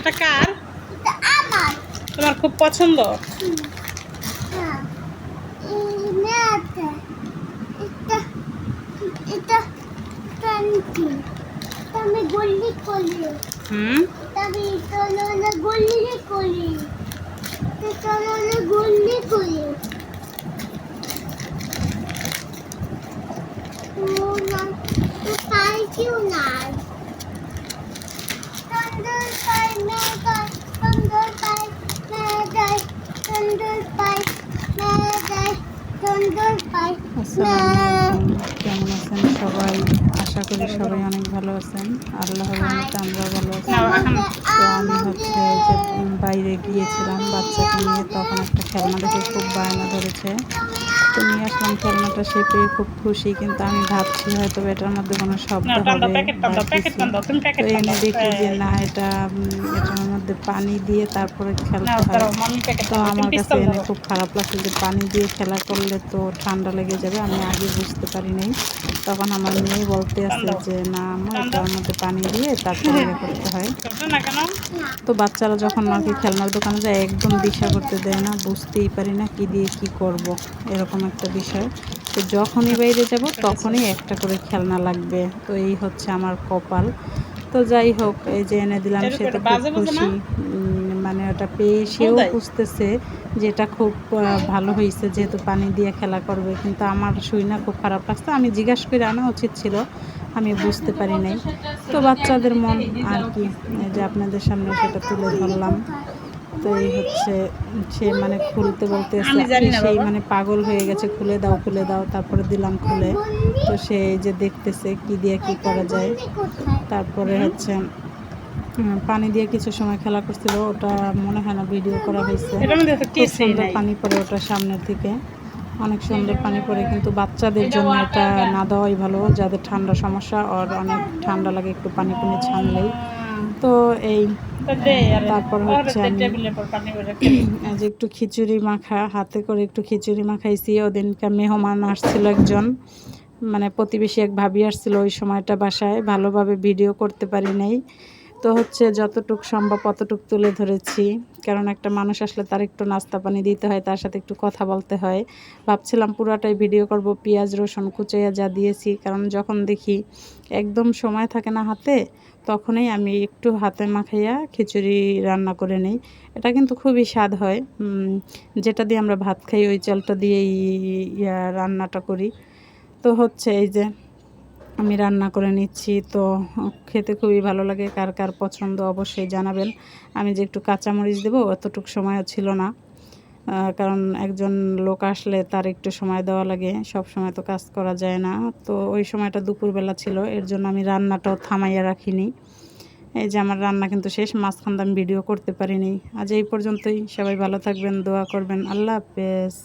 এটা কার? এটা আমার। তোমার খুব পছন্দ? হ্যাঁ। এটা এটা এটা কান্তি। আমি গল্লি করি। আমি চলো না গল্লি করি। চলো না গল্লি করি। না তো পাই কিউ নাই। সুন্দর পাই মেঘাই সুন্দর পাই মেঘাই সুন্দর পাই মেঘাই সুন্দর পাই। আসসালামু আলাইকুম, কেমন আছেন সবাই? আশা করি সবাই অনেক ভালো আছেন। আল্লাহর রহমতে আমরাও ভালো আছি। তো আমি হচ্ছে যে বাইরে গিয়েছিলাম বাচ্চাকে নিয়ে, তখন একটা খেলনা দেখে খুব বায়না ধরেছে, তো নিয়ে আসলাম খেলনাটা। সে পেয়ে খুব খুশি, কিন্তু আমি ভাবছি হয়তো এটার মধ্যে কোনো শব্দ হবে বা কিছু। তো এনে দেখি যে না, এটার মধ্যে পানি দিয়ে তারপরে খেলতে হয়। তো আমার কাছে এনে খুব খারাপ লাগছে যে পানি দিয়ে খেলা করলে তো ঠান্ডা লেগে যাবে। আমি আগে বুঝতে পারি নাই, তখন আমার মেয়ে বলতে আছে যে না আম্মা, এটার মধ্যে পানি দিয়ে তারপরে ইয়ে করতে হয়। তো বাচ্চারা যখন আর কি খেলনার দোকানে যায়, একদম দিশা করতে দেয় না, বুঝতেই পারি না কি দিয়ে কি করব, এরকম একটা বিষয়। তো যখনই বাইরে যাব তখনই একটা করে খেলনা লাগবে, তো এই হচ্ছে আমার কপাল। তো যাই হোক, এই যে এনে দিলাম, সে তো খুব খুশি। মানে ওটা পেয়ে সেও বুঝতেছে যে এটা খুব ভালো হয়েছে, যেহেতু পানি দিয়ে খেলা করবে। কিন্তু আমার শুই না, খুব খারাপ লাগছে। আমি জিজ্ঞাসা করে আনা উচিত ছিল, আমি বুঝতে পারি নাই। তো বাচ্চাদের মন আর কি, এই যে আপনাদের সামনে সেটা তুলে ধরলাম। তো এই হচ্ছে, সে মানে খুলতে বলতে সেই মানে পাগল হয়ে গেছে, খুলে দাও খুলে দাও। তারপরে দিলাম খুলে। তো সে এই যে দেখতেছে কি দিয়ে কি করা যায়। তারপরে হচ্ছে পানি দিয়ে কিছু সময় খেলা করছিল, ওটা মনে হয় না ভিডিও করা হয়েছে। খুব সুন্দর পানি পড়ে ওটার সামনের থেকে, অনেক সুন্দর পানি পড়ে। কিন্তু বাচ্চাদের জন্য এটা না দেওয়াই ভালো, যাদের ঠান্ডা সমস্যা আর অনেক ঠান্ডা লাগে একটু পানি পুনি ছানলেই। তো এই তারপর হচ্ছে আমি যে একটু খিচুড়ি মাখা হাতে করে একটু খিচুড়ি মাখাইছি। ওদিনকে মেহমান আসছিল একজন, মানে প্রতিবেশী এক ভাবি আসছিল ওই সময়টা বাসায়, ভালোভাবে ভিডিও করতে পারি নাই। তো হচ্ছে যতটুক সম্ভব অতটুক তুলে ধরেছি, কারণ একটা মানুষ আসলে তার একটু নাস্তা পানি দিতে হয়, তার সাথে একটু কথা বলতে হয়। ভাবছিলাম পুরাটাই ভিডিও করব, পেঁয়াজ রসুন কুচাইয়া যা দিয়েছি, কারণ যখন দেখি একদম সময় থাকে না হাতে, তখনই আমি একটু হাতে মাখাইয়া খিচুড়ি রান্না করে নিই। এটা কিন্তু খুবই স্বাদ হয়, যেটা দিয়ে আমরা ভাত খাই ওই চালটা দিয়েই রান্নাটা করি। তো হচ্ছে এই যে আমি রান্না করে নিচ্ছি, তো খেতে খুবই ভালো লাগে। কার কার পছন্দ অবশ্যই জানাবেন। আমি যে একটু কাঁচামরিচ দেবো অতটুকু সময়ও ছিল না, কারণ একজন লোক আসলে তার একটু সময় দেওয়া লাগে, সব সময় তো কাজ করা যায় না। তো ওই সময়টা দুপুরবেলা ছিল, এর জন্য আমি রান্নাটাও থামাইয়া রাখিনি। এই যে আমার রান্না কিন্তু শেষ, মাঝখান দিয়ে আমি ভিডিও করতে পারিনি। আজ এই পর্যন্তই, সবাই ভালো থাকবেন, দোয়া করবেন। আল্লাহ হাফেজ।